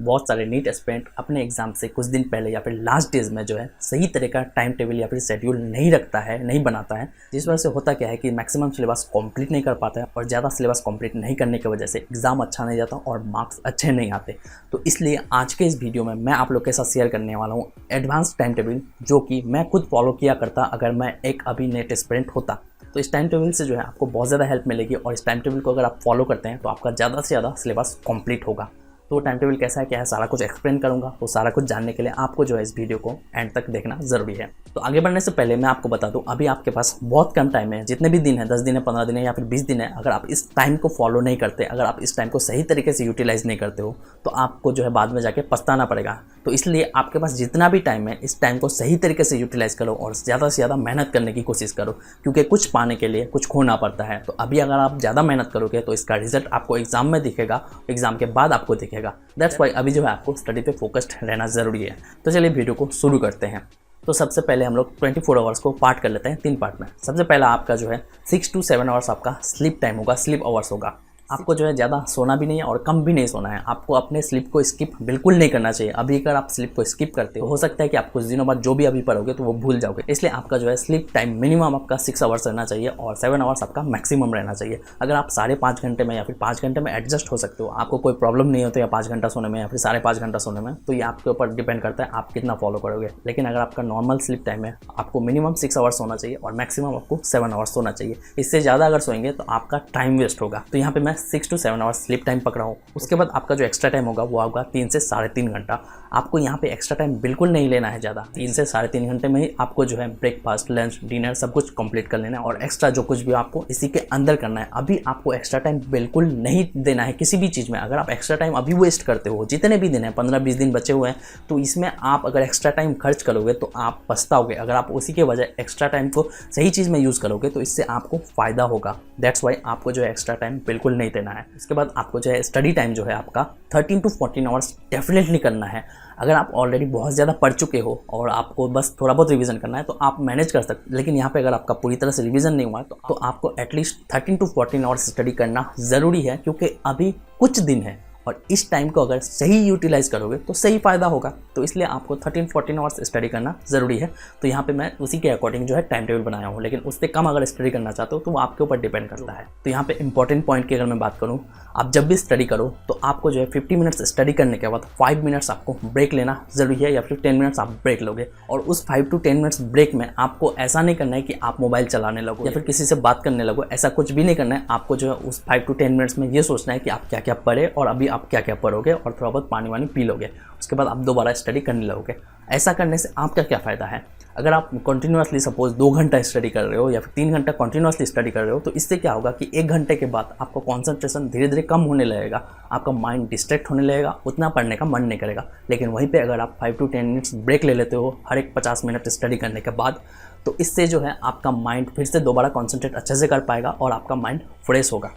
बहुत सारे NEET aspirant अपने एग्जाम से कुछ दिन पहले या फिर लास्ट डेज में जो है सही तरह का टाइम टेबल या फिर शेड्यूल नहीं रखता है, नहीं बनाता है, जिस वजह से होता क्या है कि मैक्सिमम सिलेबस कंप्लीट नहीं कर पाता है और ज़्यादा सिलेबस कंप्लीट नहीं करने की वजह से एग्जाम अच्छा नहीं जाता और मार्क्स अच्छे नहीं आते। तो इसलिए आज के इस वीडियो में मैं आप लोग के साथ शेयर करने वाला हूँ एडवांस टाइम टेबल, जो कि मैं खुद फॉलो किया करता अगर मैं एक अभी नीट एस्पिरेंट होता। तो इस टाइम टेबल से जो है आपको बहुत ज़्यादा हेल्प मिलेगी और इस टाइम टेबल को अगर आप फॉलो करते हैं तो आपका ज़्यादा से ज़्यादा सिलेबस कंप्लीट होगा। तो टाइम टेबल कैसा है, क्या है, सारा कुछ एक्सप्लेन करूंगा। तो सारा कुछ जानने के लिए आपको जो है इस वीडियो को एंड तक देखना ज़रूरी है। तो आगे बढ़ने से पहले मैं आपको बता दूं, अभी आपके पास बहुत कम टाइम है। जितने भी दिन है, 10 दिन है, 15 दिन है या फिर 20 दिन है, अगर आप इस टाइम को फॉलो नहीं करते, अगर आप इस टाइम को सही तरीके से यूटिलाइज नहीं करते हो तो आपको जो है बाद में जाके पछताना पड़ेगा। तो इसलिए आपके पास जितना भी टाइम है, इस टाइम को सही तरीके से यूटिलाइज करो और ज़्यादा से ज़्यादा मेहनत करने की कोशिश करो, क्योंकि कुछ पाने के लिए कुछ खोना पड़ता है। तो अभी अगर आप ज़्यादा मेहनत करोगे तो इसका रिजल्ट आपको एग्जाम में दिखेगा, एग्जाम के बाद आपको दिखेगा। दैट्स वाई अभी जो है आपको स्टडी पे फोकस्ड रहना ज़रूरी है। तो चलिए वीडियो को शुरू करते हैं। तो सबसे पहले हम लोग 24 आवर्स को पार्ट कर लेते हैं 3 पार्ट में। सबसे पहला आपका जो है 6 to 7 आवर्स आपका स्लीप टाइम होगा, स्लीप आवर्स होगा। आपको जो है ज़्यादा सोना भी नहीं है और कम भी नहीं सोना है। आपको अपने स्लीप को स्किप बिल्कुल नहीं करना चाहिए। अभी अगर आप स्लीप को स्किप करते हो सकता है कि आप कुछ दिनों बाद जो भी अभी पढ़ोगे तो वो भूल जाओगे। इसलिए आपका जो है स्लीप टाइम मिनिमम आपका 6 आवर्स रहना चाहिए और 7 आवर्स आपका मैक्सिमम रहना चाहिए। अगर आप 5.5 घंटे में या फिर 5 घंटे में एडजस्ट हो सकते हो, आपको कोई प्रॉब्लम नहीं होती या 5 घंटा सोने में या फिर 5.5 घंटा सोने में, तो ये आपके ऊपर डिपेंड करता है आप कितना फॉलो करोगे। लेकिन अगर आपका नॉर्मल स्लीप टाइम है, आपको मिनिमम 6 आवर्स सोना चाहिए और मैक्सिमम आपको 7 आवर्स सोना चाहिए। इससे ज़्यादा अगर सोएंगे तो आपका टाइम वेस्ट होगा। तो यहाँ पे मैं 6 to 7 आवर्स स्लीप टाइम पकड़ा हूँ। उसके बाद आपका जो एक्स्ट्रा टाइम होगा वो होगा 3 से 3.5 घंटा। आपको यहाँ पे एक्स्ट्रा टाइम बिल्कुल नहीं लेना है ज़्यादा। 3 से 3.5 घंटे में ही आपको जो है ब्रेकफास्ट, लंच, डिनर सब कुछ कंप्लीट कर लेना है और एक्स्ट्रा जो कुछ भी आपको इसी के अंदर करना है। अभी आपको एक्स्ट्रा टाइम बिल्कुल नहीं देना है किसी भी चीज़ में। अगर आप एक्स्ट्रा टाइम अभी वेस्ट करते हो, जितने भी दिन है, 15-20 दिन बचे हुए हैं, तो इसमें आप अगर एक्स्ट्रा टाइम खर्च करोगे तो आप पछताओगे। अगर आप उसी के बजाय एक्स्ट्रा टाइम को सही चीज़ में यूज़ करोगे तो इससे आपको फ़ायदा होगा। दैट्स वाई आपको जो है एक्स्ट्रा टाइम बिल्कुल नहीं देना है। इसके बाद आपको जो है स्टडी टाइम जो है आपका 13 to 14 आवर्स डेफिनेटली करना है। अगर आप ऑलरेडी बहुत ज़्यादा पढ़ चुके हो और आपको बस थोड़ा बहुत रिवीजन करना है तो आप मैनेज कर सकते। लेकिन यहाँ पे अगर आपका पूरी तरह से रिवीजन नहीं हुआ है तो आपको एटलीस्ट 13 to 14 आवर्स स्टडी करना ज़रूरी है, क्योंकि अभी कुछ दिन है और इस टाइम को अगर सही यूटिलाइज करोगे तो सही फ़ायदा होगा। तो इसलिए आपको 13-14 आवर्स स्टडी करना ज़रूरी है। तो यहाँ पे मैं उसी के अकॉर्डिंग जो है टाइम टेबल बनाया हूँ, लेकिन उससे कम अगर स्टडी करना चाहते हो तो वो आपके ऊपर डिपेंड करता है। तो यहाँ पे इंपॉर्टेंट पॉइंट की अगर मैं बात करूँ, आप जब भी स्टडी करो तो आपको जो है 50 मिनट्स स्टडी करने के बाद 5 मिनट्स आपको ब्रेक लेना ज़रूरी है, या फिर 10 मिनट्स आप ब्रेक लोगे। और उस 5 to 10 मिनट्स ब्रेक में आपको ऐसा नहीं करना है कि आप मोबाइल चलाने लगो या फिर किसी से बात करने लगो, ऐसा कुछ भी नहीं करना है। आपको जो है उस 5 to 10 मिनट्स में ये सोचना है कि आप क्या क्या पढ़े और अभी आप क्या क्या पढ़ोगे और थोड़ा बहुत पानी वानी पी लोगे। उसके बाद आप दोबारा स्टडी करने लगोगे। ऐसा करने से आपका क्या फ़ायदा है? अगर आप कंटिन्यूसली सपोज 2 घंटा स्टडी कर रहे हो या फिर 3 घंटा कंटिन्यूसली स्टडी कर रहे हो, तो इससे क्या होगा कि 1 घंटे के बाद आपका कंसंट्रेशन धीरे धीरे कम होने लगेगा, आपका माइंड डिस्ट्रैक्ट होने लगेगा, उतना पढ़ने का मन नहीं करेगा। लेकिन वहीं पे अगर आप 5 to 10 मिनट्स ब्रेक ले लेते हो हर एक 50 मिनट स्टडी करने के बाद, तो इससे जो है आपका माइंड फिर से दोबारा कॉन्सेंट्रेट अच्छे से कर पाएगा और आपका माइंड फ्रेश होगा।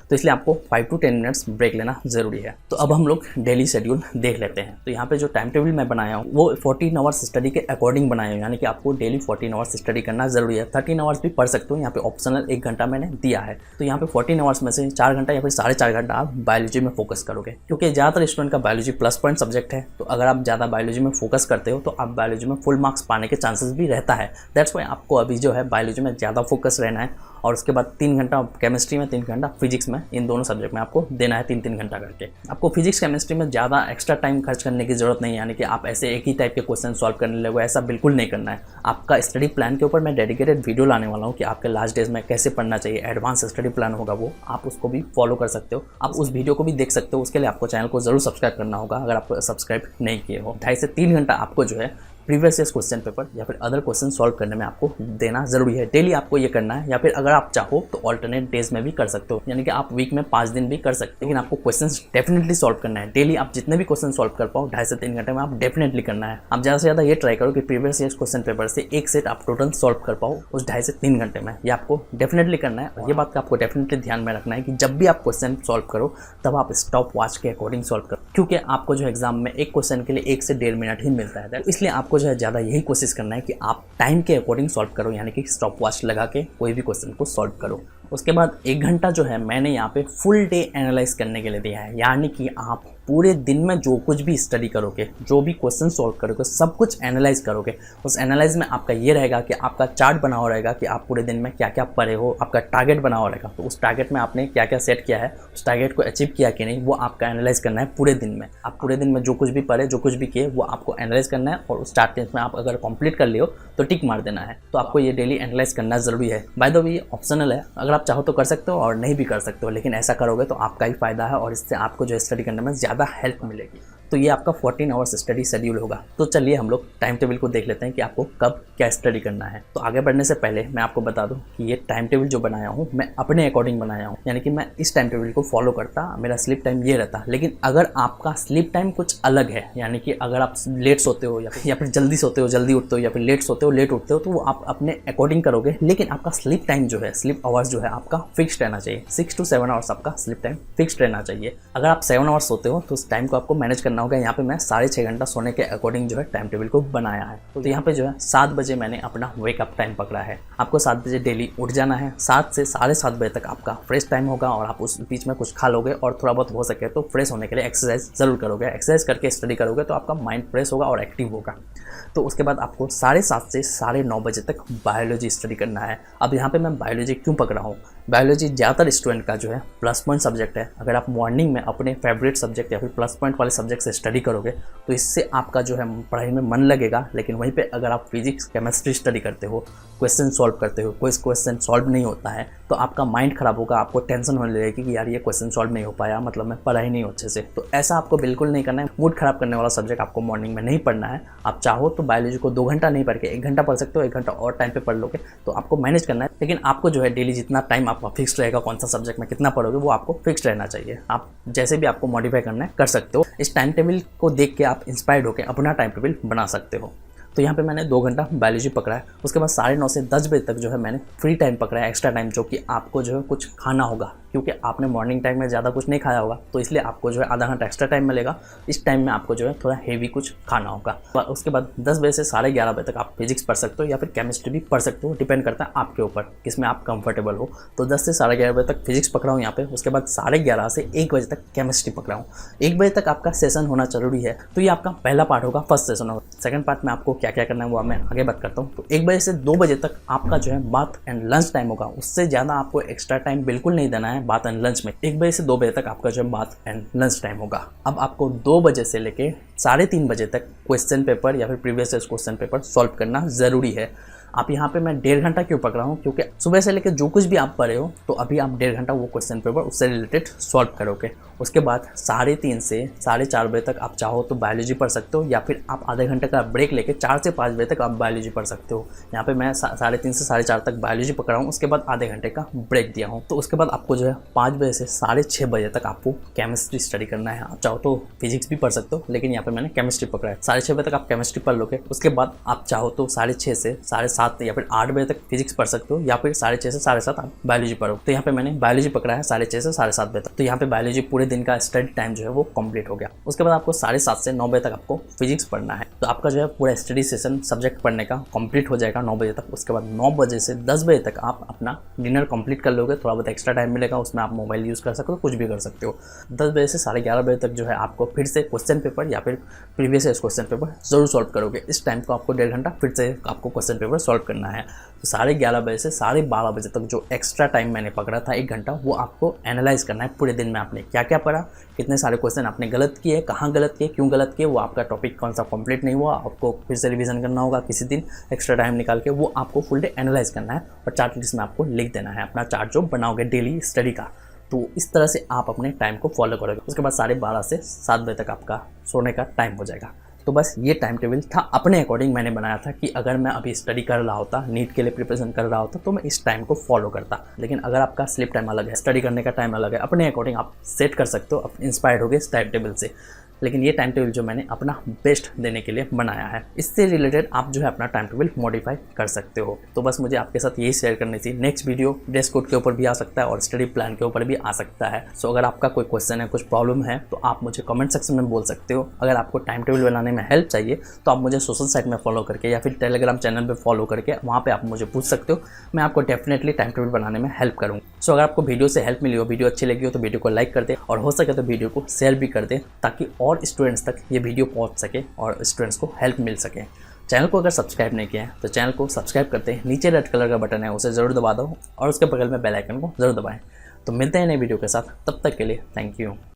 तो इसलिए आपको 5 to 10 मिनट्स ब्रेक लेना ज़रूरी है। तो अब हम लोग डेली शेड्यूल देख लेते हैं। तो यहाँ पे जो टाइम टेबल मैं बनाया हूँ वो 14 आवर्स स्टडी के अकॉर्डिंग बनाया हूँ, यानी कि आपको डेली 14 आवर्स स्टडी करना ज़रूरी है। 13 आवर्स भी पढ़ सकते हो, यहाँ पे ऑप्शनल 1 घंटा मैंने दिया है। तो यहाँ पे 14 आवर्स में से 4 घंटा या फिर 4.5 घंटा आप बायोलॉजी में फोकस करोगे, क्योंकि ज़्यादातर स्टूडेंट का बायोलॉजी प्लस पॉइंट सब्जेक्ट है। तो अगर आप ज़्यादा बायोलॉजी में फोकस करते हो तो आप बायोलॉजी में फुल मार्क्स पाने के चांसेस भी रहता है। दैट्स वाई आपको अभी जो है बायोलॉजी में ज़्यादा फोकस रहना है। और उसके बाद 3 घंटा केमिस्ट्री में, 3 घंटा फिजिक्स में, इन दोनों सब्जेक्ट में आपको देना है 3-3 घंटा करके। आपको फिजिक्स केमिस्ट्री में ज़्यादा एक्स्ट्रा टाइम खर्च करने की ज़रूरत नहीं है, यानी कि आप ऐसे एक ही टाइप के क्वेश्चन सॉल्व करने लगो, ऐसा बिल्कुल नहीं करना है। आपका स्टडी प्लान के ऊपर मैं डेडिकेटेड वीडियो लाने वाला हूँ कि आपके लास्ट डेज में कैसे पढ़ना चाहिए। एडवांस स्टडी प्लान होगा वो, आप उसको भी फॉलो कर सकते हो। आप उस वीडियो को भी देख सकते हो। उसके लिए आपको चैनल को ज़रूर सब्सक्राइब करना होगा अगर आप सब्सक्राइब नहीं किए हो। 2.5 से 3 घंटा आपको जो है प्रीवियस ईयर क्वेश्चन पेपर या फिर अदर क्वेश्चन सॉल्व करने में आपको देना ज़रूरी है। डेली आपको ये करना है, या फिर अगर आप चाहो तो ऑल्टरनेट डेज में भी कर सकते हो, यानी कि आप वीक में 5 दिन भी कर सकते हो। लेकिन आपको क्वेश्चंस डेफिनेटली सॉल्व करना है। डेली आप जितने भी क्वेश्चन सॉल्व कर पाओ 2.5 से 3 घंटे में आप डेफिनेटली करना है। आप ज़्यादा से ज़्यादा ये ट्राई करो कि प्रीवियस ईयर क्वेश्चन पेपर से एक सेट आप टोटल सॉल्व कर पाओ उस 2.5 से 3 घंटे में। ये आपको डेफिनेटली करना है। और ये बात का आपको डेफिनेटली ध्यान में रखना है कि जब भी आप क्वेश्चन सॉल्व करो तब आप स्टॉप वॉच के अकॉर्डिंग सॉल्व करो, क्योंकि आपको जो एग्जाम में एक क्वेश्चन के लिए 1 से 1.5 मिनट ही मिलता है। इसलिए आपको जो है ज़्यादा यही कोशिश करना है कि आप टाइम के अकॉर्डिंग सॉल्व करो, यानी कि स्टॉप वॉच लगा के कोई भी क्वेश्चन को सॉल्व करो। उसके बाद 1 घंटा जो है मैंने यहाँ पे फुल डे एनालाइज करने के लिए दिया है, यानी कि आप पूरे दिन में जो कुछ भी स्टडी करोगे, जो भी क्वेश्चन सॉल्व करोगे, सब कुछ एनालाइज करोगे। उस एनालाइज में आपका ये रहेगा कि आपका चार्ट बना हुआ रहेगा कि आप पूरे दिन में क्या क्या पढ़े हो, आपका टारगेट बना हुआ रहेगा। तो उस टारगेट में आपने क्या क्या सेट किया है, उस टारगेट को अचीव किया कि नहीं, वो आपका एनालाइज करना है पूरे दिन में। आप पूरे दिन में जो कुछ भी पढ़े, जो कुछ भी किए, वो आपको एनालाइज करना है और उस टारगेट में आप अगर कंप्लीट कर लियो तो टिक मार देना है। तो आपको ये डेली एनालाइज करना ज़रूरी है। बाय द वे ये ऑप्शनल है, अगर आप चाहो तो कर सकते हो और नहीं भी कर सकते हो, लेकिन ऐसा करोगे तो आपका ही फायदा है और इससे आपको जो स्टडी करने में ज़्यादा हेल्प मिलेगी। तो ये आपका 14 आवर्स स्टडी शेड्यूल होगा। तो चलिए हम लोग टाइम टेबल को देख लेते हैं कि आपको कब क्या स्टडी करना है। तो आगे बढ़ने से पहले मैं आपको बता दूं कि ये टाइम टेबल जो बनाया हूँ मैं अपने अकॉर्डिंग बनाया हूँ, यानी कि मैं इस टाइम टेबल को फॉलो करता, मेरा स्लीप टाइम ये रहता। लेकिन अगर आपका स्लीप टाइम कुछ अलग है, यानी कि अगर आप लेट सोते हो या फिर जल्दी सोते हो जल्दी उठते हो, या फिर लेट सोते हो लेट उठते हो, तो वो आप अपने अकॉर्डिंग करोगे। लेकिन आपका स्लीप टाइम जो है, स्लीप आवर्स जो है आपका फिक्स रहना चाहिए। 6 to 7 आवर्स आपका स्लीप टाइम फिक्स रहना चाहिए। अगर आप 7 आवर्स सोते हो तो उस टाइम को आपको मैनेज करना होगा। यहाँ पे मैं 6.5 घंटा सोने के अकॉर्डिंग जो है टाइम टेबल को बनाया है। तो यहाँ पे जो है 7 बजे मैंने अपना वेकअप टाइम पकड़ा है। आपको 7 बजे डेली उठ जाना है। 7 से 7:30 बजे तक आपका फ्रेश टाइम होगा और आप उस बीच में कुछ खा लोगे और थोड़ा बहुत हो सके तो फ्रेश होने के लिए एक्सरसाइज जरूर करोगे। एक्सरसाइज करके स्टडी करोगे तो आपका माइंड फ्रेश होगा और एक्टिव होगा। तो उसके बाद आपको 7:30 से 9:30 बजे तक बायोलॉजी स्टडी करना है। अब यहाँ पे मैं बायोलॉजी क्यों पकड़ा हूँ, बायोलॉजी ज़्यादातर स्टूडेंट का जो है प्लस पॉइंट सब्जेक्ट है। अगर आप मॉर्निंग में अपने फेवरेट सब्जेक्ट या फिर प्लस पॉइंट वाले सब्जेक्ट से स्टडी करोगे तो इससे आपका जो है पढ़ाई में मन लगेगा। लेकिन वहीं पे अगर आप फिजिक्स केमिस्ट्री स्टडी करते हो, क्वेश्चन सॉल्व करते हो, कोई क्वेश्चन सॉल्व नहीं होता है तो आपका माइंड ख़राब होगा, आपको टेंशन होने लगेगी कि यार ये क्वेश्चन सॉल्व नहीं हो पाया, मतलब मैं पढ़ा ही नहीं अच्छे से। तो ऐसा आपको बिल्कुल नहीं करना है। मूड ख़राब करने वाला सब्जेक्ट आपको मॉर्निंग में नहीं पढ़ना है। आप चाहो तो बायोलॉजी को 2 घंटा नहीं पढ़ के 1 घंटा पढ़ सकते हो, 1 घंटा और टाइम पे पढ़ लोगे तो आपको मैनेज करना है। लेकिन आपको जो है डेली जितना टाइम आपका फिक्स रहेगा, कौन सा सब्जेक्ट में कितना पढ़ोगे वो आपको फिक्स रहना चाहिए। आप जैसे भी आपको मॉडिफाई करना है कर सकते हो। इस टाइम टेबल को देख के आप इंस्पायर्ड होकर अपना टाइम टेबल बना सकते हो। तो यहाँ पे मैंने 2 घंटा बायोलॉजी पकड़ा है। उसके बाद 9:30 से 10 बजे तक जो है मैंने फ्री टाइम पकड़ा है, एक्स्ट्रा टाइम, जो कि आपको जो है कुछ खाना होगा, क्योंकि आपने मॉर्निंग टाइम में ज़्यादा कुछ नहीं खाया होगा तो इसलिए आपको जो है आधा घंटा एक्स्ट्रा टाइम मिलेगा। इस टाइम में आपको जो है थोड़ा हेवी कुछ खाना होगा। उसके बाद 10 बजे से 11:30 बजे तक आप फिजिक्स पढ़ सकते हो या फिर केमिस्ट्री भी पढ़ सकते हो, डिपेंड करता है आपके ऊपर किसमें आप कंफर्टेबल हो। तो 10 से 11:30 बजे तक फिजिक्स पकड़ा हूँ यहाँ पे। उसके बाद 11:30 से 1 बजे तक केमिस्ट्री पकड़ा हूँ। 1 बजे तक आपका सेशन होना जरूरी है। तो ये आपका पहला पार्ट होगा, फर्स्ट सेशन होगा। सेकंड पार्ट में आपको क्या क्या करना है वो मैं आगे बात करता हूँ। तो 1 बजे से 2 बजे तक आपका जो है बाथ एंड लंच टाइम होगा। उससे ज़्यादा आपको एक्स्ट्रा टाइम बिल्कुल नहीं देना है बाथ एंड लंच में। 1 बजे से 2 बजे तक आपका जो है बाथ एंड लंच टाइम होगा। अब आपको 2 बजे से लेके 3:30 बजे तक क्वेश्चन पेपर या फिर previous year question paper solve करना ज़रूरी है। आप यहाँ पे मैं 1.5 घंटा क्यों पकड़ा हूँ, क्योंकि सुबह से लेकर जो कुछ भी आप पढ़े हो तो अभी आप 1.5 घंटा वो क्वेश्चन पेपर उससे रिलेटेड सॉल्व करोगे। उसके बाद 3:30 से 4:30 बजे तक आप चाहो तो बायोलॉजी पढ़ सकते हो या फिर आप आधे घंटे का ब्रेक लेके 4 से 5 बजे तक आप बायोलॉजी पढ़ सकते हो। यहाँ पे मैं 3:30 से 4:30 तक बायोलॉजी पकड़ा हूँ, उसके बाद आधे घंटे का ब्रेक दिया हूँ। तो उसके बाद आपको जो है 5 बजे से 6:30 बजे तक आपको केमिस्ट्री स्टडी करना है। आप चाहो तो फिजिक्स भी पढ़ सकते हो, लेकिन यहाँ पे मैंने केमिस्ट्री पकड़ा है। 6:30 बजे तक आप केमिस्ट्री पढ़ लोगे। उसके बाद आप चाहो तो 6:30 से 7:30 या फिर 8 बजे तक फिजिक्स पढ़ सकते हो या फिर 6:30 से 7:30 आप बायोलॉजी पढ़ो। तो यहाँ पे मैंने बायोलॉजी पकड़ा है 6:30 से 7:30 बजे तक। तो यहाँ पे बायोलॉजी पूरे दिन का स्टडी टाइम जो है वो कंप्लीट हो गया। उसके बाद आपको 7:30 से 9 बजे तक आपको फिजिक्स पढ़ना है। तो आपका जो है पूरा स्टडी सेशन सब्जेक्ट पढ़ने का कंप्लीट हो जाएगा 9 बजे तक। उसके बाद 9 बजे से 10 बजे तक आप अपना डिनर कंप्लीट कर लोगे। थोड़ा बहुत एक्स्ट्रा टाइम मिलेगा, उसमें आप मोबाइल यूज़ कर सकते हो, कुछ भी कर सकते हो। 10 बजे से 11:30 बजे तक जो है आपको फिर से क्वेश्चन पेपर या फिर प्रीवियस ईयर क्वेश्चन पेपर जरूर सॉल्व करोगे। इस टाइम को आपको 1.5 घंटा फिर से आपको क्वेश्चन पेपर सॉल्व करना है। तो 11:30 बजे से 12:30 बजे तक जो एक्स्ट्रा टाइम मैंने पकड़ा था 1 घंटा, वो आपको एनालाइज करना है पूरे दिन में आपने क्या क्या पढ़ा, कितने सारे क्वेश्चन आपने गलत किए, कहाँ गलत किए, क्यों गलत किए, वो आपका टॉपिक कौन सा कंप्लीट नहीं हुआ, आपको फिर से रिवीजन करना होगा किसी दिन एक्स्ट्रा टाइम निकाल के। वो आपको फुल डे एनालाइज करना है और चार्ट लिस्ट में आपको लिख देना है अपना चार्ट जो बनाओगे डेली स्टडी का। तो इस तरह से आप अपने टाइम को फॉलो करोगे। उसके बाद 12:30 से 7 बजे तक आपका सोने का टाइम हो जाएगा। तो बस ये टाइम टेबल था, अपने अकॉर्डिंग मैंने बनाया था कि अगर मैं अभी स्टडी कर रहा होता, नीट के लिए प्रिपरेशन कर रहा होता, तो मैं इस टाइम को फॉलो करता। लेकिन अगर आपका स्लीप टाइम अलग है, स्टडी करने का टाइम अलग है, अपने अकॉर्डिंग आप सेट कर सकते हो, इंस्पायर्ड होगे इस टाइम टेबल से। लेकिन ये टाइम टेबल जो मैंने अपना बेस्ट देने के लिए बनाया है। इससे रिलेटेड आप जो है अपना टाइम टेबल मॉडिफाई कर सकते हो। तो बस मुझे आपके साथ यही शेयर करनी थी। नेक्स्ट वीडियो ड्रेस कोड के ऊपर भी आ सकता है और स्टडी प्लान के ऊपर भी आ सकता है। सो अगर आपका कोई क्वेश्चन है, कुछ प्रॉब्लम है, तो आप मुझे कमेंट सेक्शन में बोल सकते हो। अगर आपको टाइम टेबल बनाने में हेल्प चाहिए तो आप मुझे सोशल साइट में फॉलो करके या फिर टेलीग्राम चैनल पर फॉलो करके वहाँ पर आप मुझे पूछ सकते हो। मैं आपको डेफिनेटली टाइम टेबल बनाने में हेल्प करूँगा। सो अगर आपको वीडियो से हेल्प मिली हो, वीडियो अच्छी लगी हो, तो वीडियो को लाइक कर दे और हो सके तो वीडियो को शेयर भी कर दे, ताकि और स्टूडेंट्स तक ये वीडियो पहुंच सके और स्टूडेंट्स को हेल्प मिल सके। चैनल को अगर सब्सक्राइब नहीं किया है तो चैनल को सब्सक्राइब करते हैं। नीचे रेड कलर का बटन है, उसे ज़रूर दबा दो और उसके बगल में बेल आइकन को ज़रूर दबाएं। तो मिलते हैं नए वीडियो के साथ, तब तक के लिए थैंक यू।